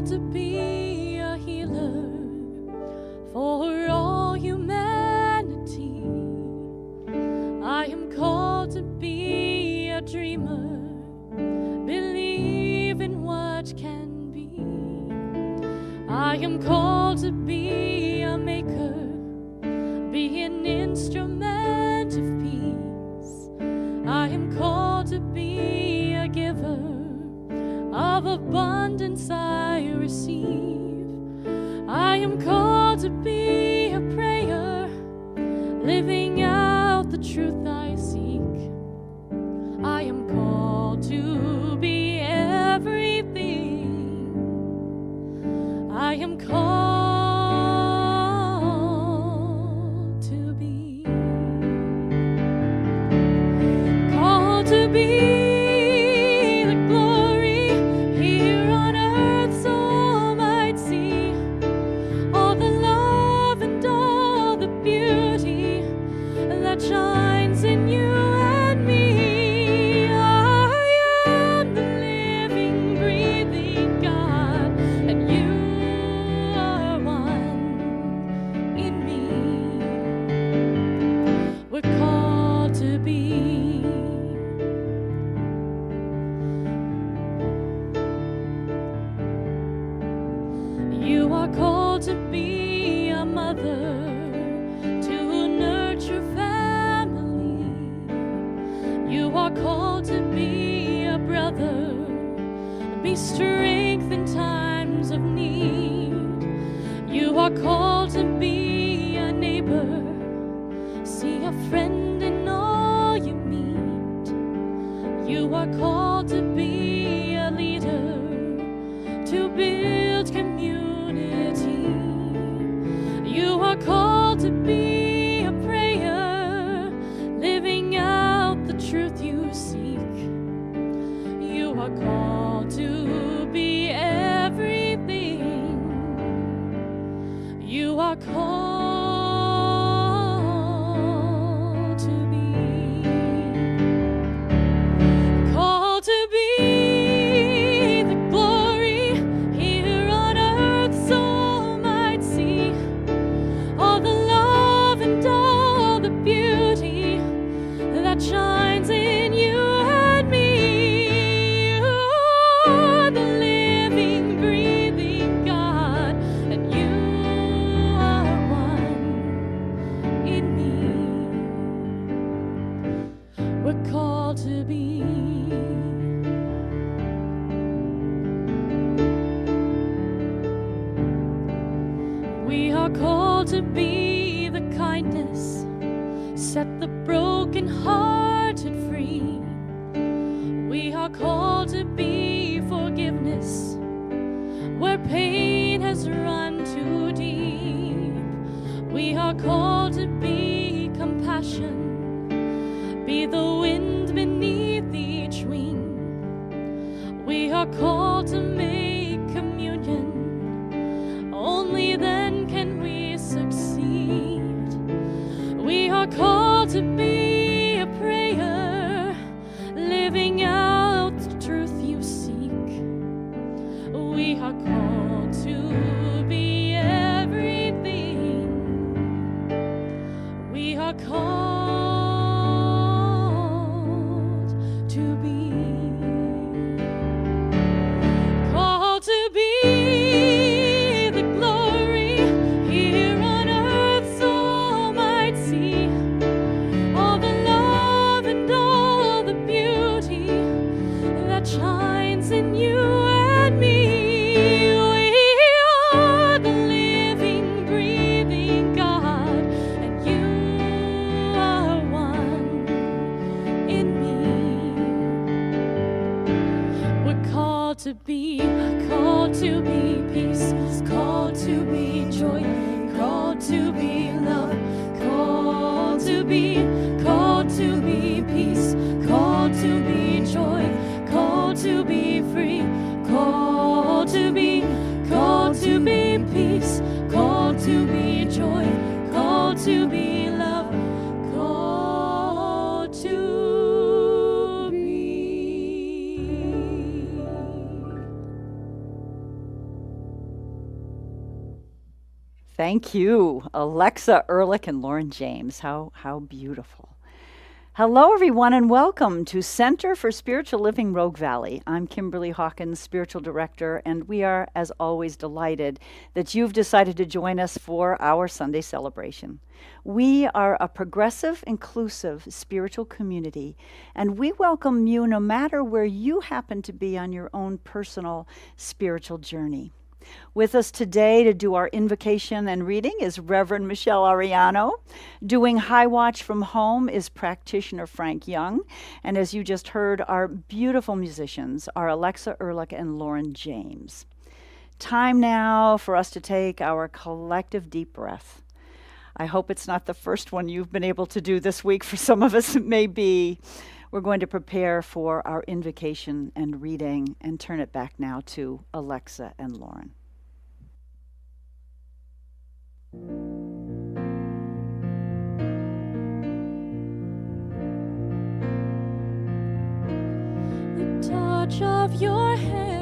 to be a healer for all humanity. I am called to be a dreamer, believe in what can be. I am called to be a maker, be an instrument of peace. I am called to be a giver, of abundance I receive. I am called to be a prayer, living out the truth I seek. I am called to be everything. I am called to be. Called to be the glory here on earth, so all might see all the love and all the beauty that shines in you and me. I am the living, breathing God, and you are one in me. We're called to be. You are called to be a mother, to nurture family. You are called to be a brother, be strength in times of need. You are called to be a neighbor, see a friend in all you meet. You are called to be a leader, to build community. You are called to be a prayer, living out the truth you seek. You are called to be everything. You are called to be. Called to be the glory here on earth, so all might see all the love and all the beauty that shines in you and me. You are the living, breathing God, and you are one in me. We're called to be. We are called to be the kindness, set the broken-hearted free. We are called to be forgiveness, where pain has run too deep. We are called to be compassion, be the wind beneath each wing. We are called to make communion, only then can we succeed. We are called to be a prayer, living out the truth you seek. We are called to be everything. We are called to be. Called Thank you, Alexa Ehrlich and Lauren James. How beautiful. Hello, everyone, and welcome to Center for Spiritual Living Rogue Valley. I'm Kimberly Hawkins, Spiritual Director, and we are, as always, delighted that you've decided to join us for our Sunday celebration. We are a progressive, inclusive spiritual community, and we welcome you no matter where you happen to be on your own personal spiritual journey. With us today to do our invocation and reading is Reverend Michelle Ariano. Doing High Watch from home is practitioner Frank Young. And as you just heard, our beautiful musicians are Alexa Ehrlich and Lauren James. Time now for us to take our collective deep breath. I hope it's not the first one you've been able to do this week. For some of us, it may be. We're going to prepare for our invocation and reading and turn it back now to Alexa and Lauren. The touch of your hand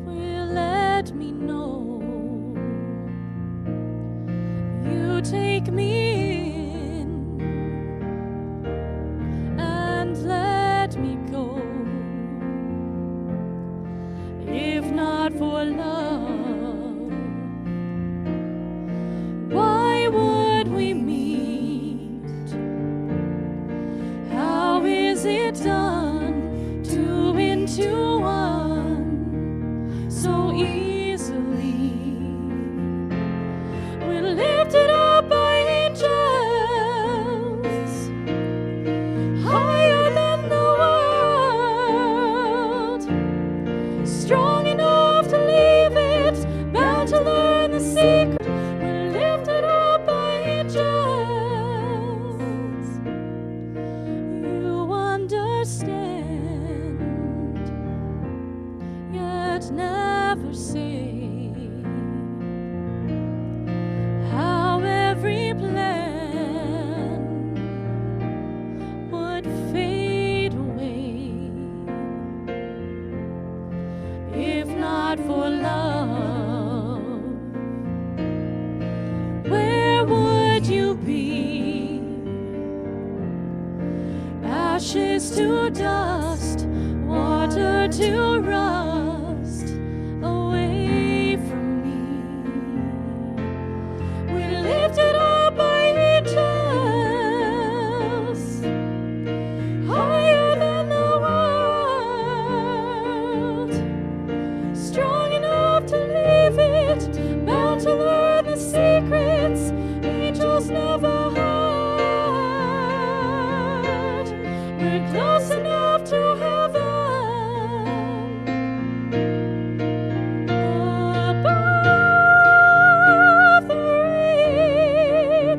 will let me know you take me in and let me go. If not for love, why would we meet? How is it done, two into one, so easily? We're lifted up by angels, higher than the world, strong enough to leave it, bound to learn the secret. We're lifted up by angels. You understand, yet never say how every plan would fade away if not for love. Where would you be? Ashes to dust, water to rust, away from me. We're lifted up by angels, higher than the world, strong enough to leave it, bound to learn the secrets angels never heard. We're close enough to heaven, above the rain.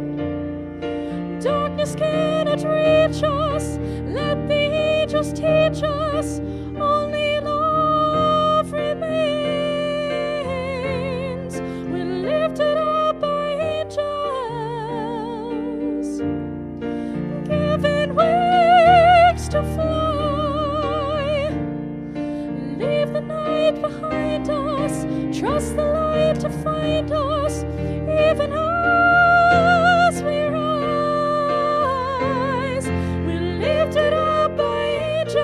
Darkness cannot reach us, let the angels teach us, only love remains. We're lifted up by angels, given wings to fly. Leave the night behind us, trust the light to find us, even as we rise. We're lifted up by angels,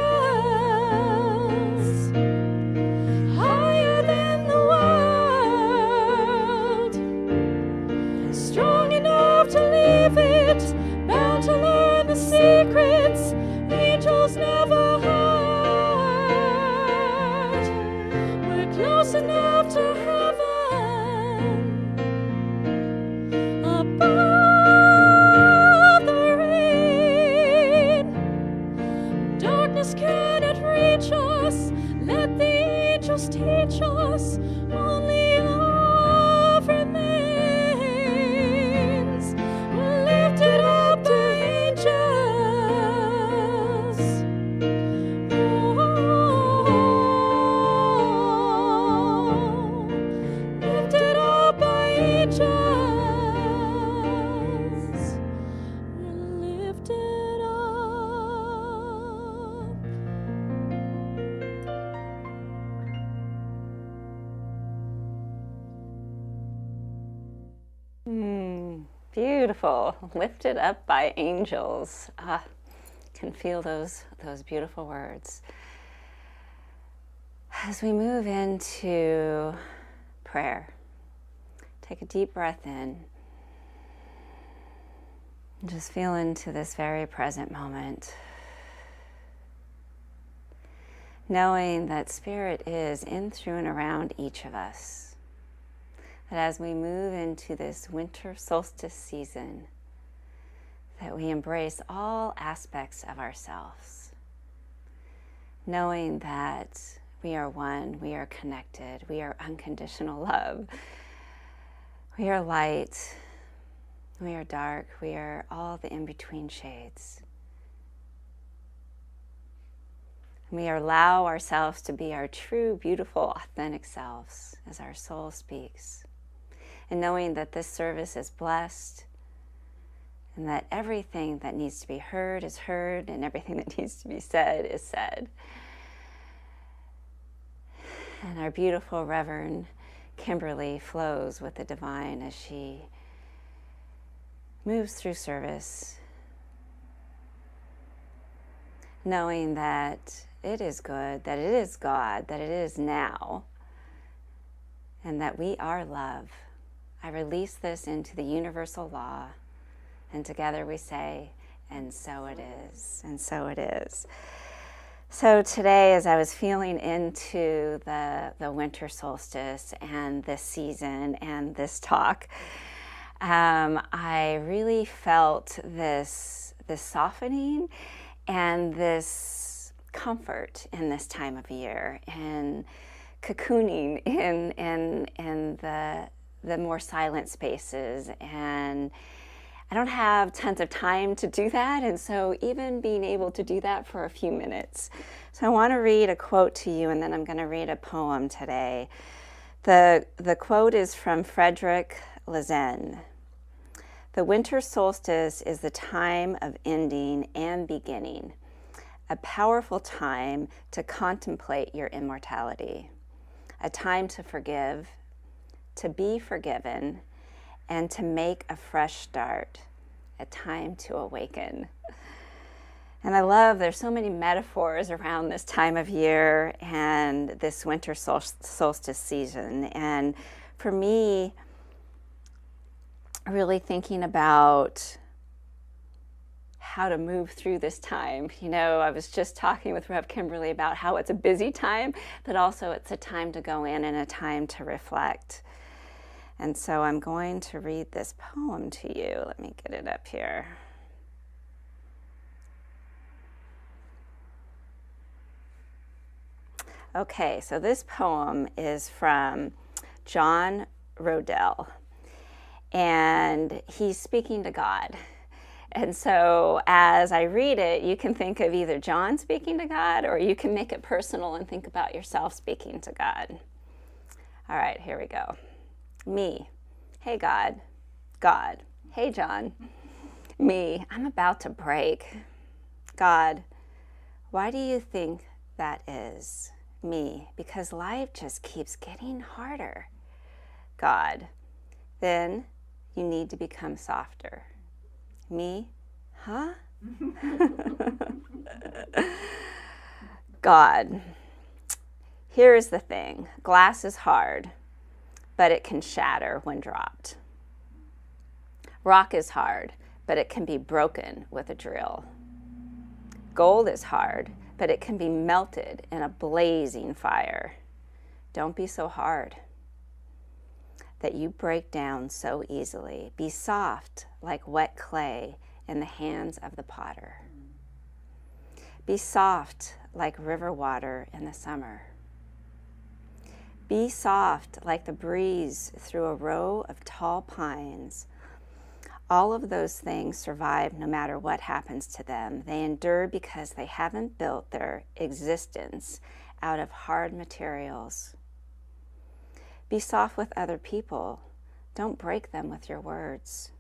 higher than the world, strong enough to leave it, bound to learn the secrets angels never heard. We're close enough to heaven, above the rain. Darkness cannot reach us, let the angels teach us, only love remains. We're lifted up by angels. Oh, lifted up by angels. We're lifted up. Beautiful. Lifted up by angels. Can feel those beautiful words. As we move into prayer, take a deep breath in. And just feel into this very present moment. Knowing that Spirit is in, through, and around each of us. That as we move into this winter solstice season, that we embrace all aspects of ourselves. Knowing that we are one, we are connected, we are unconditional love. We are light, we are dark, we are all the in-between shades. We allow ourselves to be our true, beautiful, authentic selves as our soul speaks. And knowing that this service is blessed and that everything that needs to be heard is heard and everything that needs to be said is said. And our beautiful Reverend Kimberly flows with the divine as she moves through service, knowing that it is good, that it is God, that it is now, and that we are love. I release this into the universal law, and together we say, and so it is, and so it is. So today, as I was feeling into the winter solstice and this season and this talk, I really felt this softening and this comfort in this time of year, and cocooning in the more silent spaces. And I don't have tons of time to do that, and so even being able to do that for a few minutes. So I want to read a quote to you, and then I'm going to read a poem today. The quote is from Frederick Lazen. The winter solstice is the time of ending and beginning, a powerful time to contemplate your immortality, a time to forgive, to be forgiven, and to make a fresh start, a time to awaken. And I love, there's so many metaphors around this time of year and this winter solstice season. And for me, really thinking about how to move through this time. You know, I was just talking with Rev Kimberly about how it's a busy time, but also it's a time to go in and a time to reflect. And so I'm going to read this poem to you. Let me get it up here. Okay, so this poem is from John Rodell, and he's speaking to God. And so as I read it, you can think of either John speaking to God, or you can make it personal and think about yourself speaking to God. All right, here we go. Me. Hey, God. God. Hey, John. Me. I'm about to break. God. Why do you think that is? Me. Because life just keeps getting harder. God. Then you need to become softer. Me? Huh? God. Here is the thing. Glass is hard, but it can shatter when dropped. Rock is hard, but it can be broken with a drill. Gold is hard, but it can be melted in a blazing fire. Don't be so hard that you break down so easily. Be soft like wet clay in the hands of the potter. Be soft like river water in the summer. Be soft like the breeze through a row of tall pines. All of those things survive no matter what happens to them. They endure because they haven't built their existence out of hard materials. Be soft with other people. Don't break them with your words.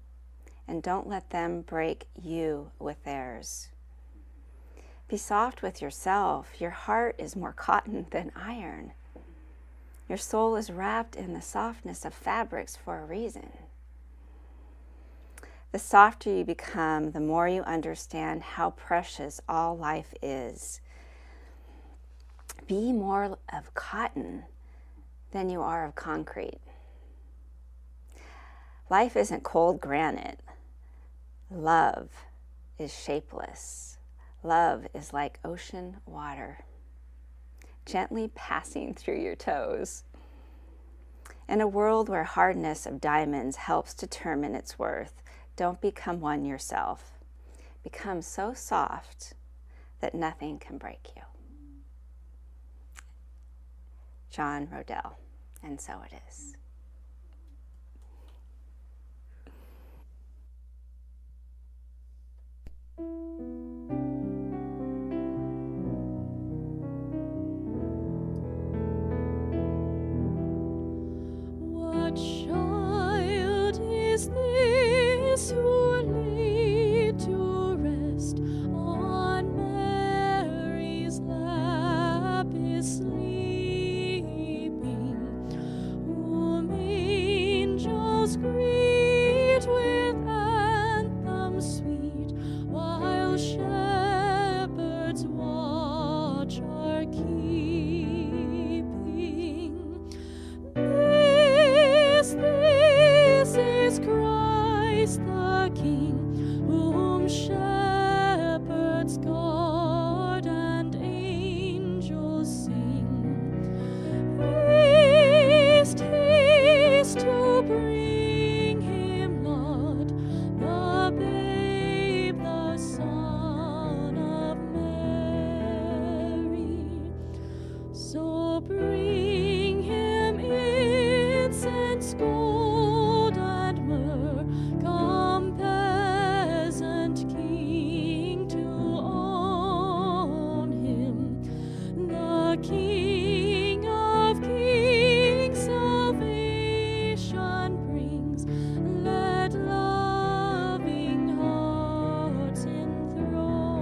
And don't let them break you with theirs. Be soft with yourself. Your heart is more cotton than iron. Your soul is wrapped in the softness of fabrics for a reason. The softer you become, the more you understand how precious all life is. Be more of cotton than you are of concrete. Life isn't cold granite. Love is shapeless. Love is like ocean water, gently passing through your toes. In a world where hardness of diamonds helps determine its worth, don't become one yourself. Become so soft that nothing can break you. John Rodell, and so it is. What child is this who laid to rest on Mary's lap is sleeping, whom angels greet with anthems sweet, while shepherds watch are keeping? This is Christ the King, whom shepherds guard and angels sing. Haste, haste to bring him, Lord, the babe, the Son of Mary. So bring him incense, gold, and myrrh. Come, peasant king, to own him, the King of kings. Salvation brings. Let loving hearts enthrone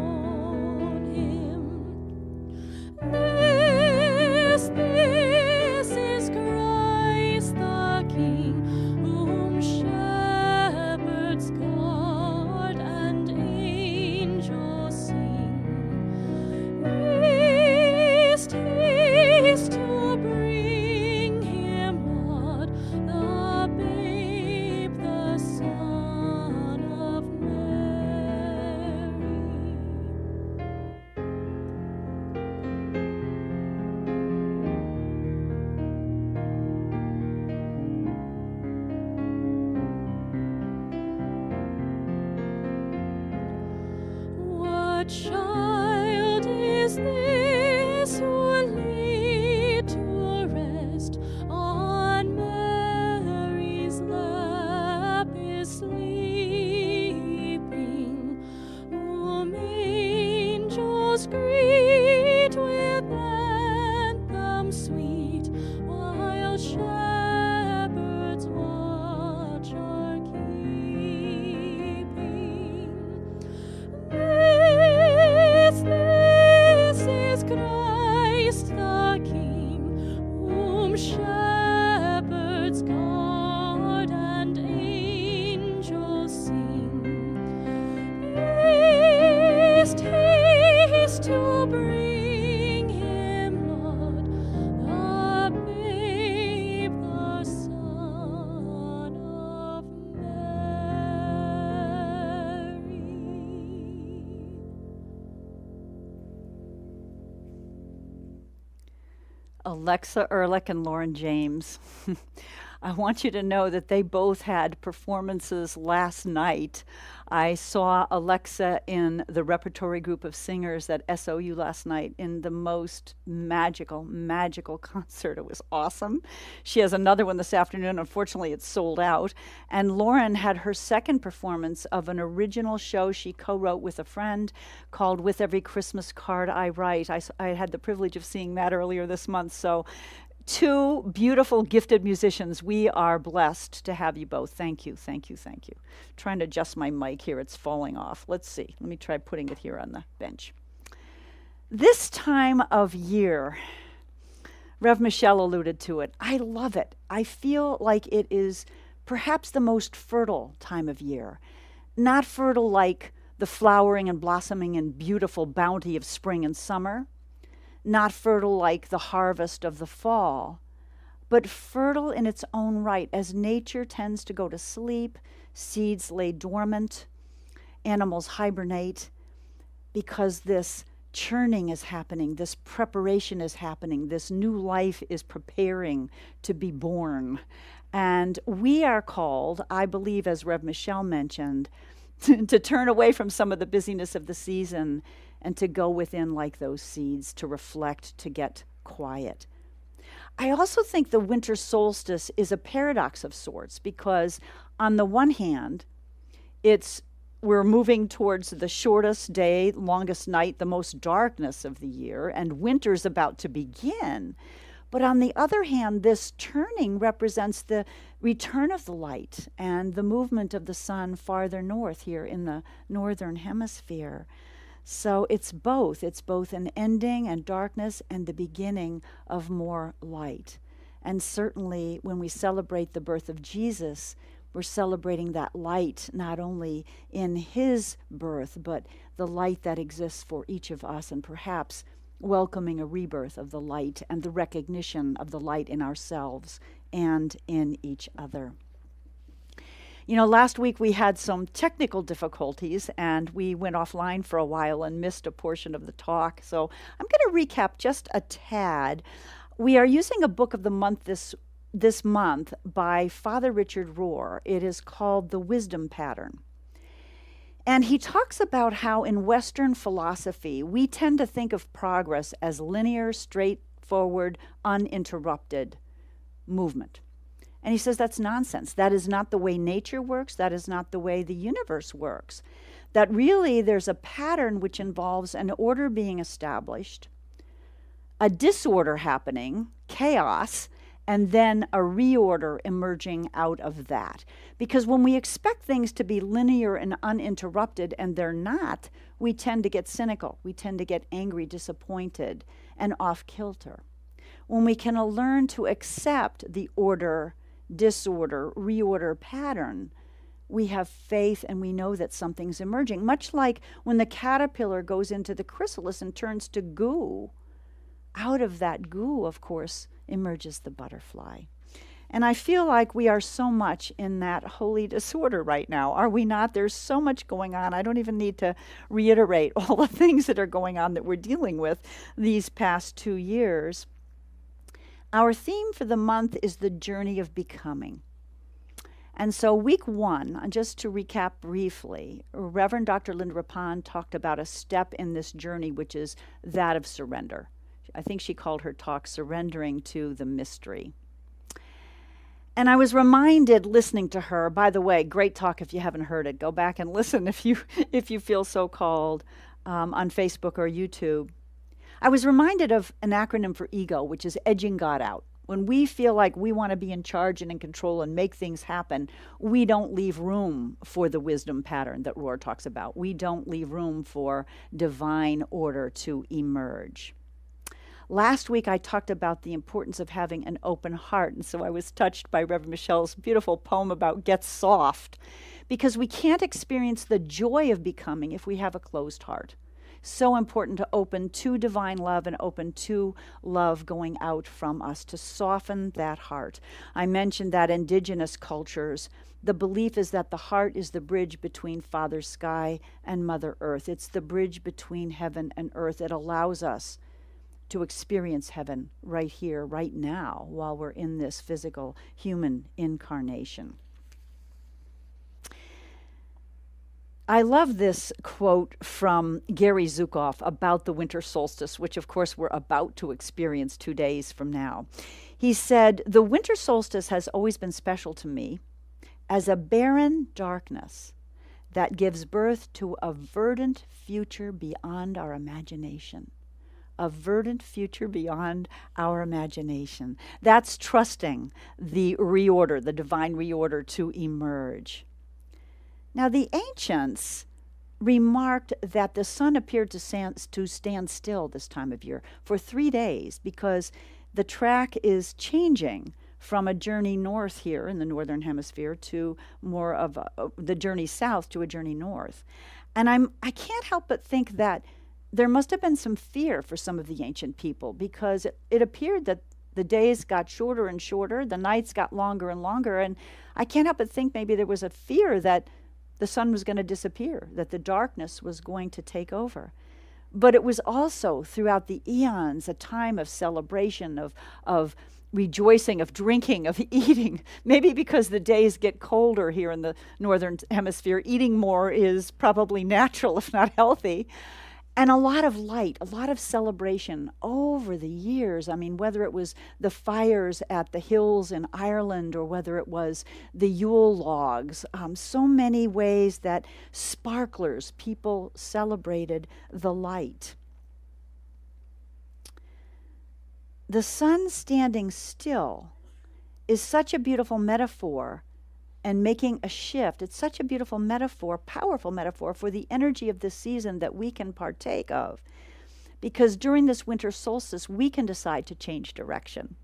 him. This is Christ the King, whom shepherds guard and angels sing. Haste, haste to bring him, Lord, the babe, the Son of Mary. What child is this who laid to rest on Mary's lap is sleeping, whom angels greet with anthems sweet, while shepherds watch are keeping? This is Christ the King, whom shepherds guard and angels sing. Haste, haste to bring him, Lord, the babe, the Son of Mary. Alexa Ehrlich and Lauren James. I want you to know that they both had performances last night. I saw Alexa in the repertory group of singers at SOU last night in the most magical, magical concert. It was awesome. She has another one this afternoon. Unfortunately, it's sold out. And Lauren had her second performance of an original show she co-wrote with a friend called With Every Christmas Card I Write. I had the privilege of seeing that earlier this month. So two beautiful, gifted musicians. We are blessed to have you both. Thank you, thank you, thank you. Trying to adjust my mic here. It's falling off. Let's see. Let me try putting it here on the bench. This time of year, Rev Michelle alluded to it. I love it. I feel like it is perhaps the most fertile time of year. not fertile like the flowering and blossoming and beautiful bounty of spring and summer, not fertile like the harvest of the fall, but fertile in its own right as nature tends to go to sleep, seeds lay dormant, animals hibernate, because this churning is happening, this preparation is happening, this new life is preparing to be born. And we are called, I believe, as Rev. Michelle mentioned, to turn away from some of the busyness of the season and to go within like those seeds, to reflect, to get quiet. I also think the winter solstice is a paradox of sorts, because on the one hand, we're moving towards the shortest day, longest night, the most darkness of the year, and winter's about to begin. But on the other hand, this turning represents the return of the light and the movement of the sun farther north here in the northern hemisphere. So it's both. It's both an ending and darkness and the beginning of more light. And certainly when we celebrate the birth of Jesus, we're celebrating that light, not only in his birth, but the light that exists for each of us, and perhaps welcoming a rebirth of the light and the recognition of the light in ourselves and in each other. You know, last week we had some technical difficulties and we went offline for a while and missed a portion of the talk. So I'm going to recap just a tad. We are using a book of the month this month by Father Richard Rohr. It is called The Wisdom Pattern. And he talks about how in Western philosophy, we tend to think of progress as linear, straightforward, uninterrupted movement. And he says that's nonsense. That is not the way nature works. That is not the way the universe works. That really there's a pattern which involves an order being established, a disorder happening, chaos, and then a reorder emerging out of that. Because when we expect things to be linear and uninterrupted, and they're not, we tend to get cynical. We tend to get angry, disappointed, and off kilter. When we can learn to accept the order, disorder, reorder pattern, we have faith and we know that something's emerging. Much like when the caterpillar goes into the chrysalis and turns to goo, out of that goo, of course, emerges the butterfly. And I feel like we are so much in that holy disorder right now, are we not? There's so much going on. I don't even need to reiterate all the things that are going on that we're dealing with these past 2 years. Our theme for the month is the journey of becoming. And so week 1, just to recap briefly, Reverend Dr. Linda Rappan talked about a step in this journey, which is that of surrender. I think she called her talk Surrendering to the Mystery. And I was reminded listening to her, by the way, great talk if you haven't heard it. Go back and listen if you feel so called on Facebook or YouTube. I was reminded of an acronym for ego, which is edging God out. When we feel like we want to be in charge and in control and make things happen, we don't leave room for the wisdom pattern that Rohr talks about. We don't leave room for divine order to emerge. Last week, I talked about the importance of having an open heart, and so I was touched by Reverend Michelle's beautiful poem about Get Soft, because we can't experience the joy of becoming if we have a closed heart. So important to open to divine love and open to love going out from us, to soften that heart. I mentioned that indigenous cultures, the belief is that the heart is the bridge between Father Sky and Mother Earth. It's the bridge between heaven and earth. It allows us to experience heaven right here, right now, while we're in this physical human incarnation. I love this quote from Gary Zukav about the winter solstice, which of course we're about to experience 2 days from now. He said, "The winter solstice has always been special to me as a barren darkness that gives birth to a verdant future beyond our imagination." A verdant future beyond our imagination. That's trusting the reorder, the divine reorder to emerge. Now, the ancients remarked that the sun appeared to stand still this time of year for 3 days because the track is changing from a journey north here in the northern hemisphere to more of the journey south to a journey north. And I can't help but think that there must have been some fear for some of the ancient people, because it appeared that the days got shorter and shorter, the nights got longer and longer, and I can't help but think maybe there was a fear that the sun was going to disappear, that the darkness was going to take over. But it was also, throughout the eons, a time of celebration, of rejoicing, of drinking, of eating. Maybe because the days get colder here in the northern hemisphere, eating more is probably natural, if not healthy. And a lot of light, a lot of celebration over the years. I mean, whether it was the fires at the hills in Ireland or whether it was the Yule logs, so many ways that sparklers, people celebrated the light. The sun standing still is such a beautiful metaphor, and making a shift. It's such a beautiful metaphor, powerful metaphor for the energy of this season that we can partake of. Because during this winter solstice, we can decide to change direction.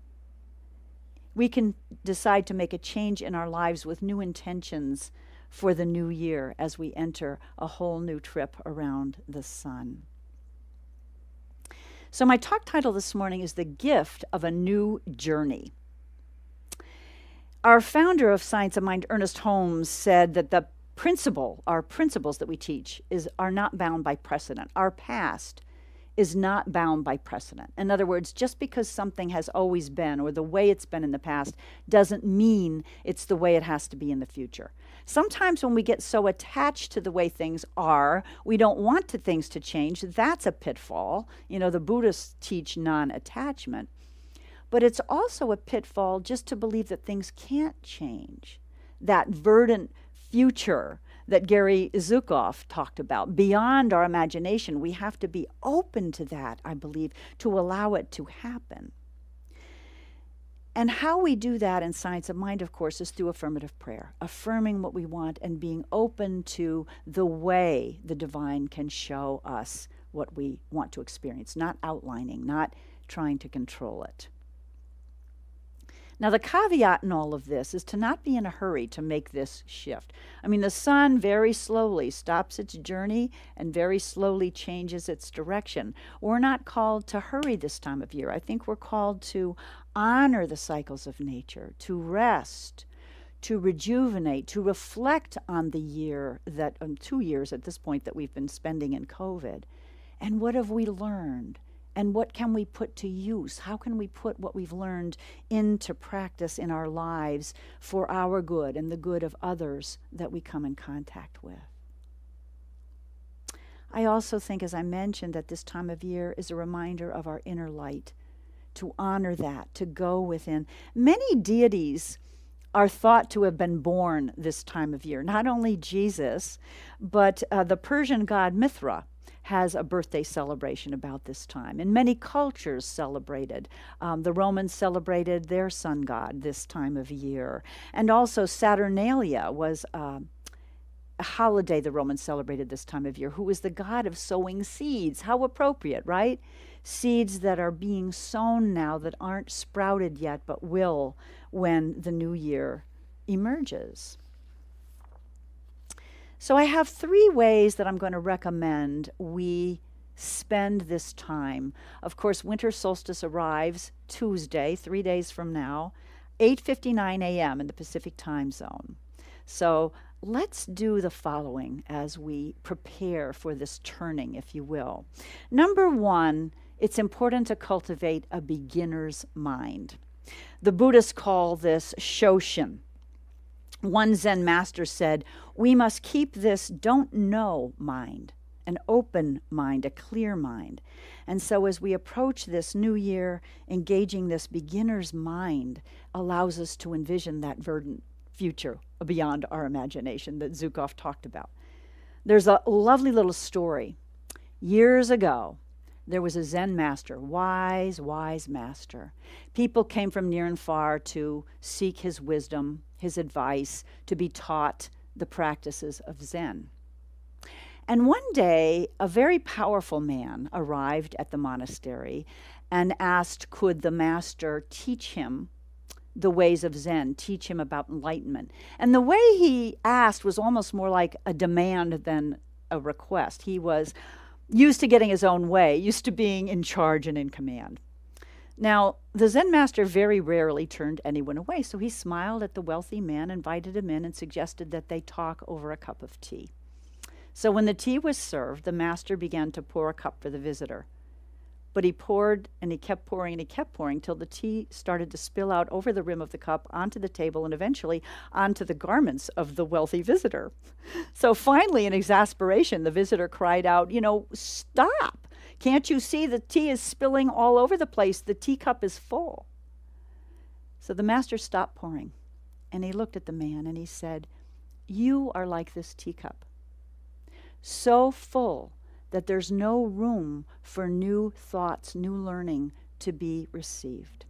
We can decide to make a change in our lives with new intentions for the new year as we enter a whole new trip around the sun. So my talk title this morning is The Gift of a New Journey. Our founder of Science of Mind, Ernest Holmes, said that our principles that we teach are not bound by precedent. Our past is not bound by precedent. In other words, just because something has always been or the way it's been in the past doesn't mean it's the way it has to be in the future. Sometimes when we get so attached to the way things are, we don't want things to change. That's a pitfall. You know, the Buddhists teach non-attachment. But it's also a pitfall just to believe that things can't change. That verdant future that Gary Zukav talked about, beyond our imagination, we have to be open to that, I believe, to allow it to happen. And how we do that in Science of Mind, of course, is through affirmative prayer, affirming what we want and being open to the way the divine can show us what we want to experience, not outlining, not trying to control it. Now, the caveat in all of this is to not be in a hurry to make this shift. I mean, the sun very slowly stops its journey and very slowly changes its direction. We're not called to hurry this time of year. I think we're called to honor the cycles of nature, to rest, to rejuvenate, to reflect on the year 2 years at this point that we've been spending in COVID. And what have we learned? And what can we put to use? How can we put what we've learned into practice in our lives for our good and the good of others that we come in contact with? I also think, as I mentioned, that this time of year is a reminder of our inner light, to honor that, to go within. Many deities are thought to have been born this time of year. Not only Jesus, but the Persian god Mithra has a birthday celebration about this time. And many cultures celebrated. The Romans celebrated their sun god this time of year. And also Saturnalia was a holiday the Romans celebrated this time of year, who was the god of sowing seeds. How appropriate, right? Seeds that are being sown now that aren't sprouted yet, but will when the new year emerges. So I have 3 ways that I'm going to recommend we spend this time. Of course, winter solstice arrives Tuesday, 3 days from now, 8:59 a.m. in the Pacific time zone. So let's do the following as we prepare for this turning, if you will. Number 1, it's important to cultivate a beginner's mind. The Buddhists call this Shoshin. One Zen master said, we must keep this don't know mind, an open mind, a clear mind. And so as we approach this new year, engaging this beginner's mind allows us to envision that verdant future beyond our imagination that Zukav talked about. There's a lovely little story. Years ago, there was a Zen master, wise master. People came from near and far to seek his wisdom, his advice, to be taught the practices of Zen. And one day, a very powerful man arrived at the monastery and asked, could the master teach him the ways of Zen, teach him about enlightenment. And the way he asked was almost more like a demand than a request. He was used to getting his own way, used to being in charge and in command. Now, the Zen master very rarely turned anyone away, so he smiled at the wealthy man, invited him in, and suggested that they talk over a cup of tea. So when the tea was served, the master began to pour a cup for the visitor. But he poured, and he kept pouring, and he kept pouring, till the tea started to spill out over the rim of the cup, onto the table, and eventually onto the garments of the wealthy visitor. So finally, in exasperation, the visitor cried out, "Stop! Can't you see the tea is spilling all over the place? The teacup is full." So the master stopped pouring, and he looked at the man, and he said, "You are like this teacup, so full that there's no room for new thoughts, new learning to be received."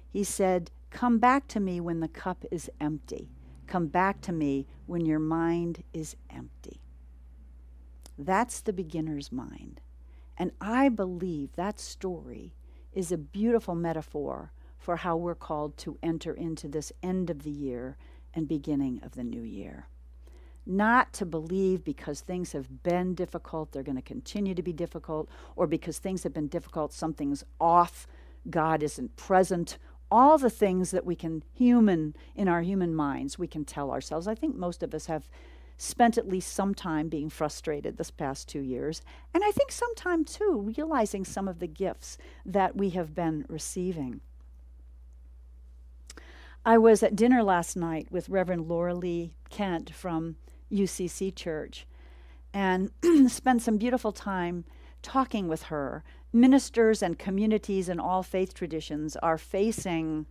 He said, "Come back to me when the cup is empty. Come back to me when your mind is empty." That's the beginner's mind. And I believe that story is a beautiful metaphor for how we're called to enter into this end of the year and beginning of the new year. Not to believe because things have been difficult, they're going to continue to be difficult, or because things have been difficult, something's off, God isn't present. All the things that we can in our human minds, we can tell ourselves. I think most of us have spent at least some time being frustrated this past 2 years, and I think some time too realizing some of the gifts that we have been receiving. I was at dinner last night with Reverend Laura Lee Kent from UCC Church and spent some beautiful time talking with her. Ministers and communities in all faith traditions are facing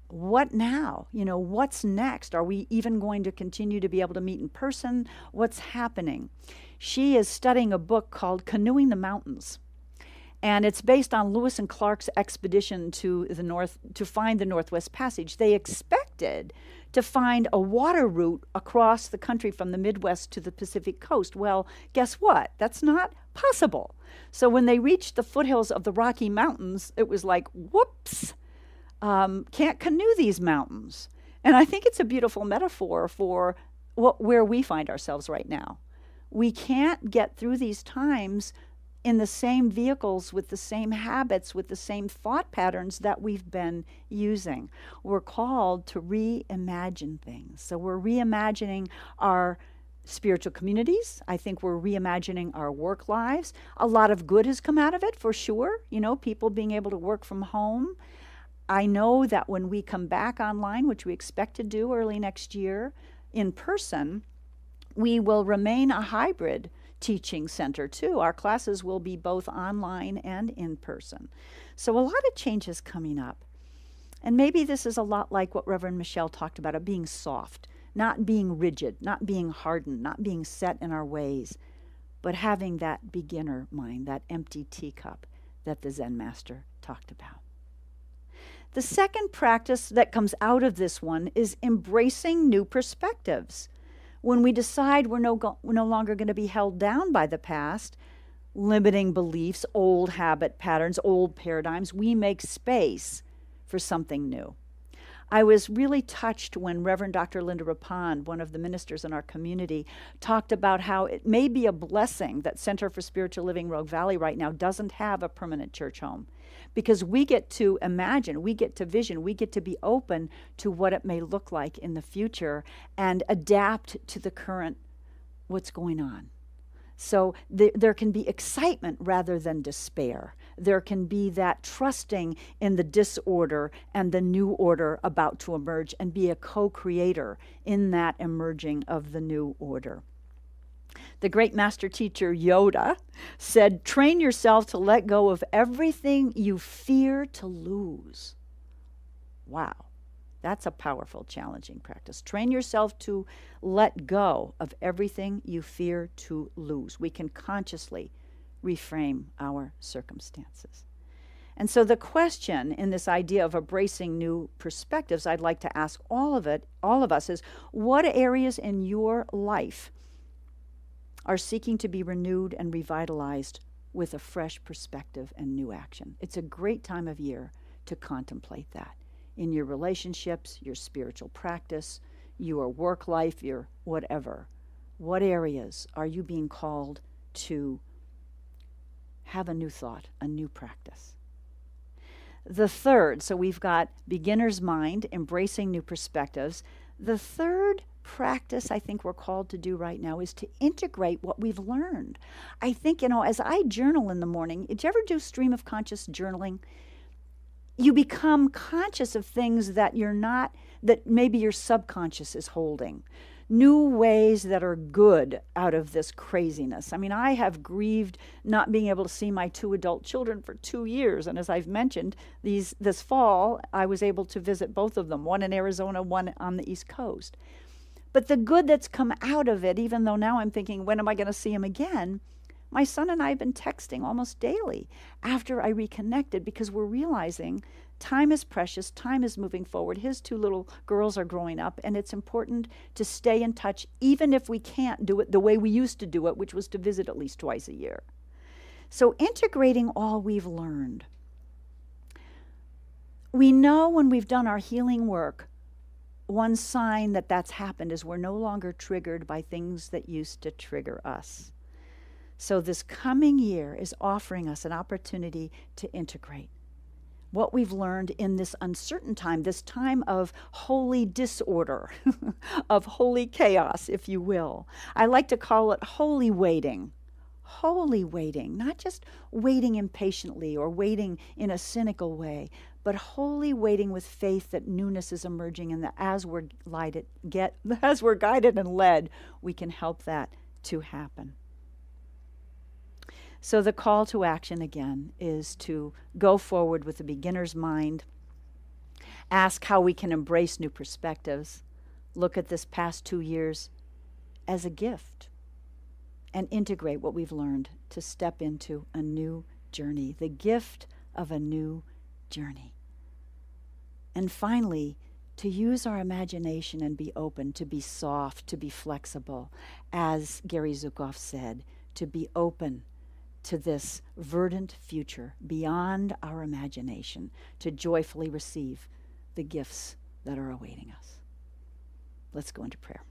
what now? What's next? Are we even going to continue to be able to meet in person? What's happening? She is studying a book called Canoeing the Mountains. And it's based on Lewis and Clark's expedition to the north to find the Northwest Passage. They expected to find a water route across the country from the Midwest to the Pacific coast. Well, guess what? That's not possible. So when they reached the foothills of the Rocky Mountains, it was like, whoops, can't canoe these mountains. And I think it's a beautiful metaphor for where we find ourselves right now. We can't get through these times in the same vehicles, with the same habits, with the same thought patterns that we've been using. We're called to reimagine things. So we're reimagining our spiritual communities. I think we're reimagining our work lives. A lot of good has come out of it, for sure. People being able to work from home. I know that when we come back online, which we expect to do early next year, in person, we will remain a hybrid teaching center too. Our classes will be both online and in person. So a lot of changes coming up. And maybe this is a lot like what Reverend Michelle talked about, of being soft, not being rigid, not being hardened, not being set in our ways, but having that beginner mind, that empty teacup that the Zen master talked about. The second practice that comes out of this one is embracing new perspectives. When we decide we're no longer going to be held down by the past, limiting beliefs, old habit patterns, old paradigms, we make space for something new. I was really touched when Reverend Dr. Linda Rapond, one of the ministers in our community, talked about how it may be a blessing that Center for Spiritual Living Rogue Valley right now doesn't have a permanent church home, because we get to imagine, we get to vision, we get to be open to what it may look like in the future and adapt to the current, what's going on. So there can be excitement rather than despair. There can be that trusting in the disorder and the new order about to emerge, and be a co-creator in that emerging of the new order. The great master teacher Yoda said, "Train yourself to let go of everything you fear to lose." Wow. That's a powerful, challenging practice. Train yourself to let go of everything you fear to lose. We can consciously reframe our circumstances. And so the question in this idea of embracing new perspectives, I'd like to ask all of us is, what areas in your life are seeking to be renewed and revitalized with a fresh perspective and new action? It's a great time of year to contemplate that. in your relationships, your spiritual practice, your work life, your whatever. What areas are you being called to have a new thought, a new practice? The third, so we've got beginner's mind, embracing new perspectives. The third practice I think we're called to do right now is to integrate what we've learned. I think, as I journal in the morning, did you ever do stream of conscious journaling? You become conscious of things that that maybe your subconscious is holding. New ways that are good out of this craziness. I mean, I have grieved not being able to see my 2 adult children for 2 years. And as I've mentioned, this fall, I was able to visit both of them, one in Arizona, one on the East Coast. But the good that's come out of it, even though now I'm thinking, when am I going to see him again? My son and I have been texting almost daily after I reconnected, because we're realizing time is precious, time is moving forward. His 2 little girls are growing up, and it's important to stay in touch, even if we can't do it the way we used to do it, which was to visit at least twice a year. So integrating all we've learned. We know when we've done our healing work, one sign that that's happened is we're no longer triggered by things that used to trigger us. So this coming year is offering us an opportunity to integrate what we've learned in this uncertain time, this time of holy disorder, of holy chaos, if you will. I like to call it holy waiting. Holy waiting, not just waiting impatiently or waiting in a cynical way, but holy waiting with faith that newness is emerging, and that as we're guided and led, we can help that to happen. So the call to action again is to go forward with a beginner's mind, ask how we can embrace new perspectives, look at this past 2 years as a gift, and integrate what we've learned to step into a new journey, the gift of a new journey. And finally, to use our imagination and be open, to be soft, to be flexible, as Gary Zukav said, to be open to this verdant future beyond our imagination, to joyfully receive the gifts that are awaiting us. Let's go into prayer.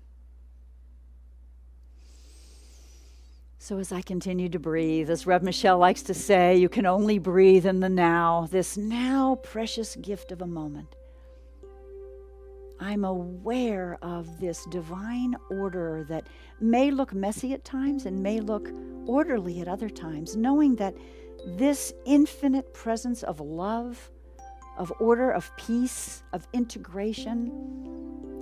So as I continue to breathe, as Rev Michelle likes to say, you can only breathe in the now, this now precious gift of a moment. I'm aware of this divine order that may look messy at times and may look orderly at other times, knowing that this infinite presence of love, of order, of peace, of integration,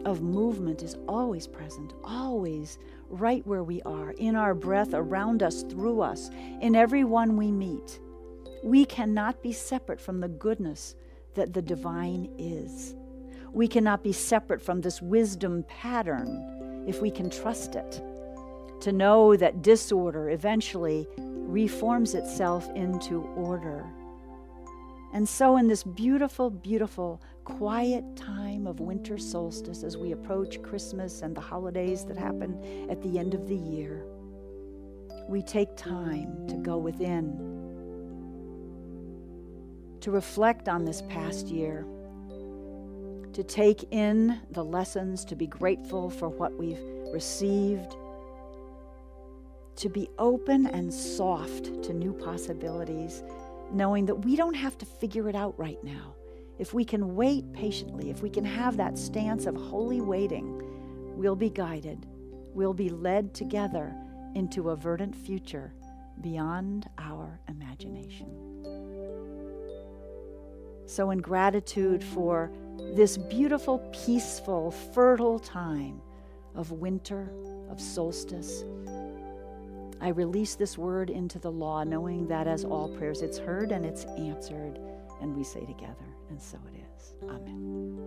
of movement is always present, always right where we are, in our breath, around us, through us, in everyone we meet. We cannot be separate from the goodness that the divine is. We cannot be separate from this wisdom pattern if we can trust it, to know that disorder eventually reforms itself into order. And so in this beautiful, beautiful, quiet time of winter solstice, as we approach Christmas and the holidays that happen at the end of the year, we take time to go within, to reflect on this past year, to take in the lessons, to be grateful for what we've received, to be open and soft to new possibilities, knowing that we don't have to figure it out right now. If we can wait patiently, if we can have that stance of holy waiting, we'll be guided, we'll be led together into a verdant future beyond our imagination. So in gratitude for this beautiful, peaceful, fertile time of winter, of solstice, I release this word into the law, knowing that as all prayers, it's heard and it's answered, and we say together, and so it is. Amen.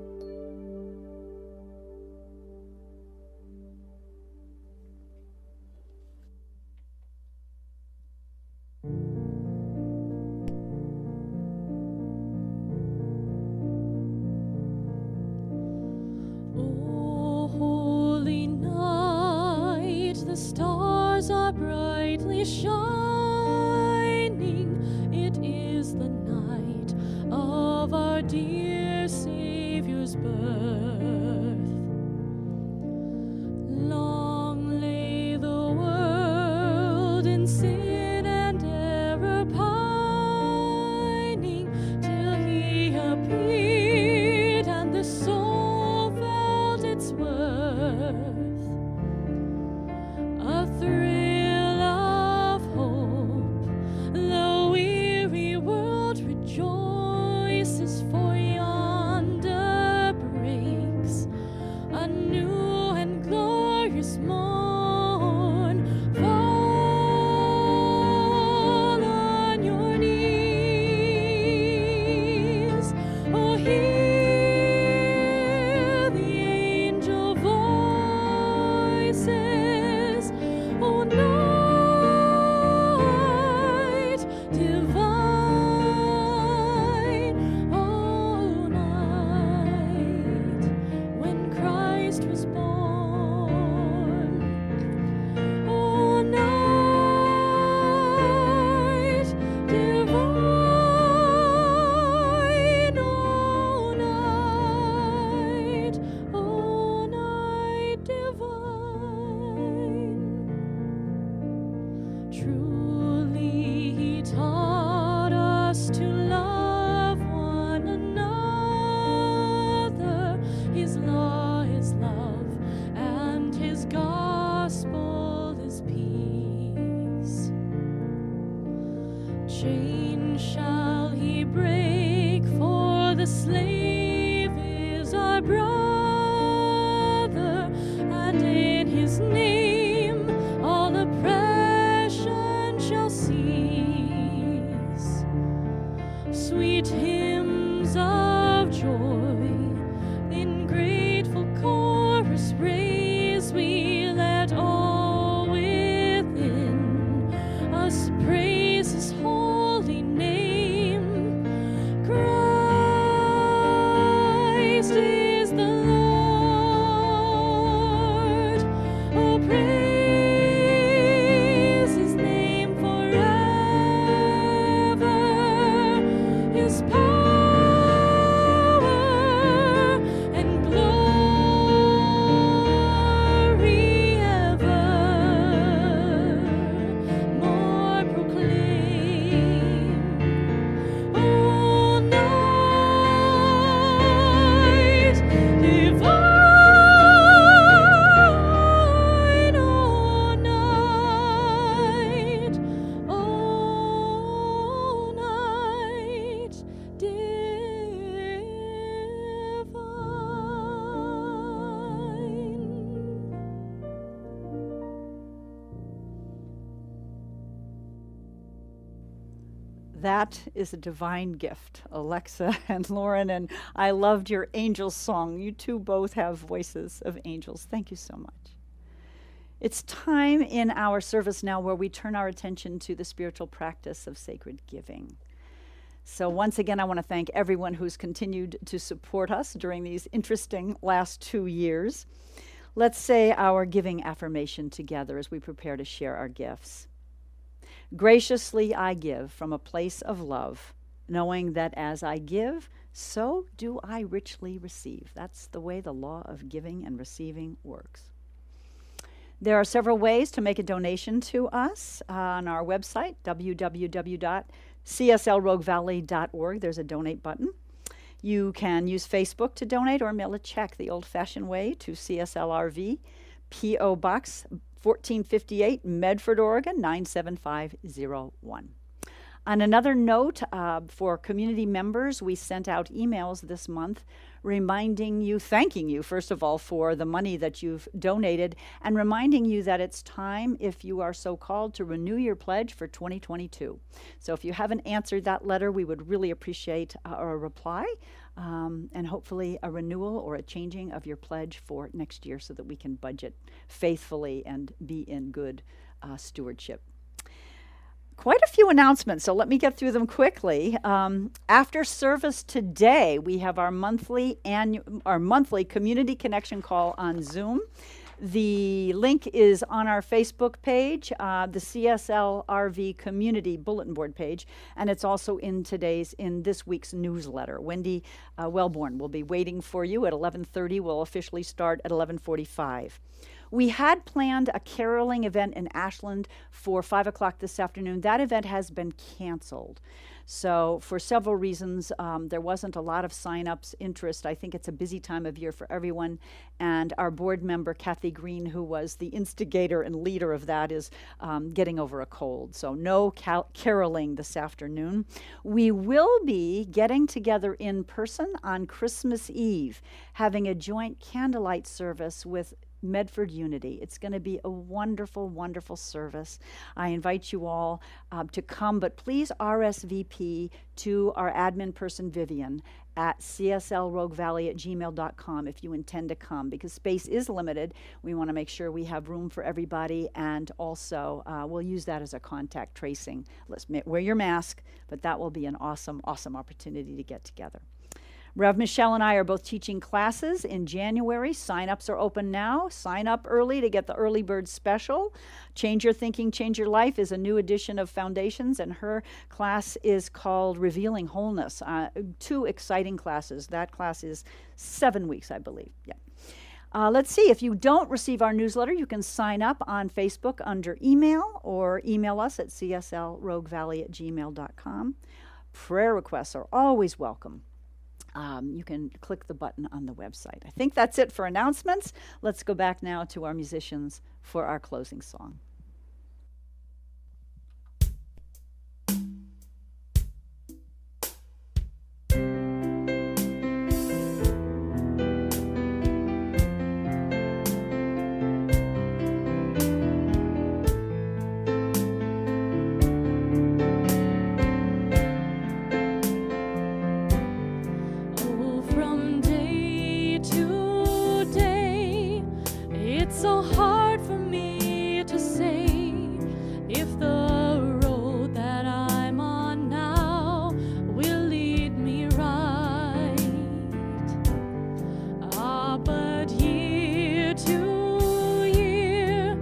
O holy night, the stars are brightly shining. It is the night of our dear Savior. his birth. Long lay the world in sin and error pining, till he appeared and the soul felt its worth. A thrill of hope, the weary world rejoices, for yonder breaks a new and glorious morn. Fall on your knees, oh, hear the angel voices, oh, night divine, oh, night when Christ was born, oh, night divine, oh, night divine. Truly he taught us to love one another. His law is love, and his gospel is peace. Chains shall he break, for the slave is our brother, and in his name all oppression shall cease. Sweet hymns of joy in grateful chorus raise we, let all within us praise his holy name. Christ is the Lord, oh, praise his name forever, his power and glory ever more proclaim. Oh, night divine, oh, night divine. That is a divine gift, Alexa and Lauren, and I loved your angel song. You two both have voices of angels. Thank you so much. It's time in our service now where we turn our attention to the spiritual practice of sacred giving. So once again, I want to thank everyone who's continued to support us during these interesting last 2 years. Let's say our giving affirmation together as we prepare to share our gifts. Graciously I give from a place of love, knowing that as I give, so do I richly receive. That's the way the law of giving and receiving works. There are several ways to make a donation to us on our website, www.cslroguevalley.org. There's a donate button. You can use Facebook to donate or mail a check the old-fashioned way to CSLRV, P.O. Box 1458, Medford, Oregon, 97501. On another note, for community members, we sent out emails this month reminding you, thanking you, first of all, for the money that you've donated, and reminding you that it's time, if you are so called, to renew your pledge for 2022. So if you haven't answered that letter, we would really appreciate a reply, and hopefully a renewal or a changing of your pledge for next year so that we can budget faithfully and be in good stewardship. Quite a few announcements, so let me get through them quickly. After service today, we have our monthly community connection call on Zoom. The link is on our Facebook page, the CSL RV Community Bulletin Board page, and it's also in this week's newsletter. Wendy Wellborn will be waiting for you at 11:30. We'll officially start at 11:45. We had planned a caroling event in Ashland for 5 o'clock this afternoon. That event has been canceled. So for several reasons, there wasn't a lot of sign-ups, interest. I think it's a busy time of year for everyone. And our board member, Kathy Green, who was the instigator and leader of that, is getting over a cold. So no caroling this afternoon. We will be getting together in person on Christmas Eve, having a joint candlelight service with Medford Unity. It's going to be a wonderful, wonderful service. I invite you all to come, but please RSVP to our admin person, Vivian, at cslroguevalley@gmail.com if you intend to come, because space is limited. We want to make sure we have room for everybody, and also we'll use that as a contact tracing. Let's wear your mask, but that will be an awesome, awesome opportunity to get together. Rev Michelle and I are both teaching classes in January. Sign-ups are open now. Sign up early to get the early bird special. Change Your Thinking, Change Your Life is a new edition of Foundations, and her class is called Revealing Wholeness. 2 exciting classes. That class is 7 weeks, I believe. Yeah. Let's see, if you don't receive our newsletter, you can sign up on Facebook under email, or email us at cslroguevalley@gmail.com. Prayer requests are always welcome. You can click the button on the website. I think that's it for announcements. Let's go back now to our musicians for our closing song. So hard for me to say if the road that I'm on now will lead me right. But year to year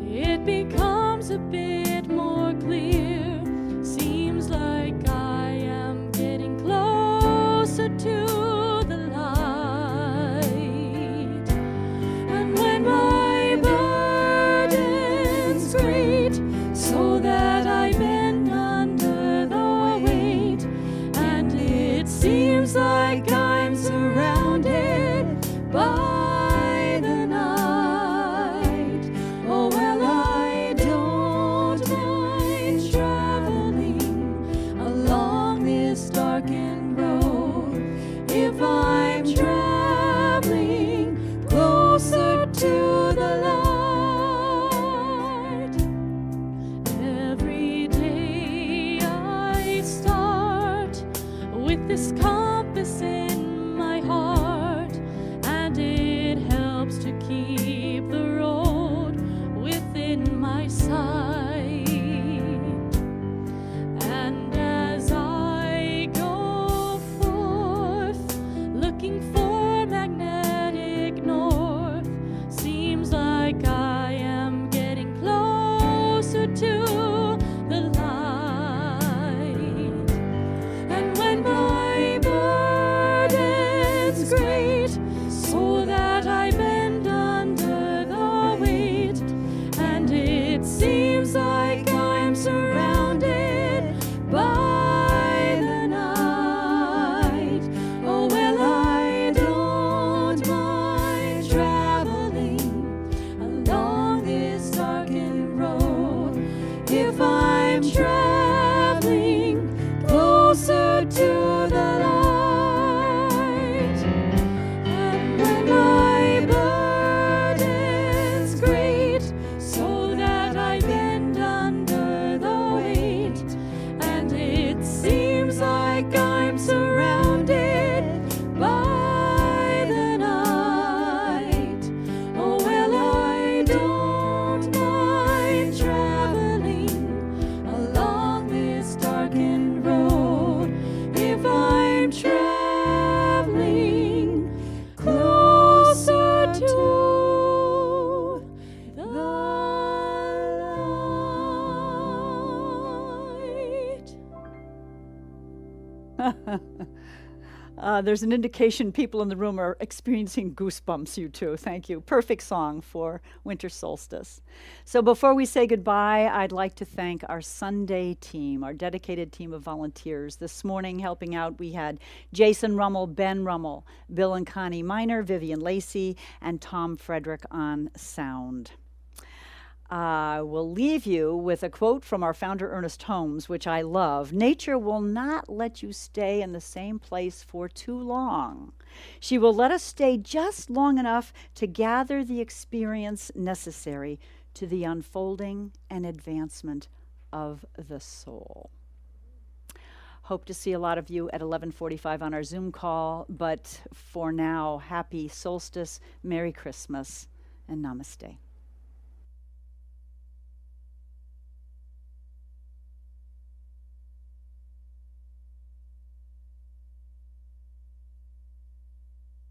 it becomes a bit more clear. Seems like I am getting closer to the light. And when my so that I bend under the weight, and it seems like I'm surrounded by the night. Oh well, I don't mind traveling along this darkened road if I'm traveling closer to the light. This compass in my heart, and it helps to keep the road within my sight. And as I go forth looking for magnetic north, seems like I am getting closer to the light. And when my great, so that There's an indication people in the room are experiencing goosebumps, you two. Thank you. Perfect song for winter solstice. So before we say goodbye, I'd like to thank our Sunday team, our dedicated team of volunteers. This morning helping out, we had Jason Rummel, Ben Rummel, Bill and Connie Miner, Vivian Lacey, and Tom Frederick on sound. We'll leave you with a quote from our founder, Ernest Holmes, which I love. Nature will not let you stay in the same place for too long. She will let us stay just long enough to gather the experience necessary to the unfolding and advancement of the soul. Hope to see a lot of you at 11:45 on our Zoom call, but for now, happy solstice, Merry Christmas, and namaste.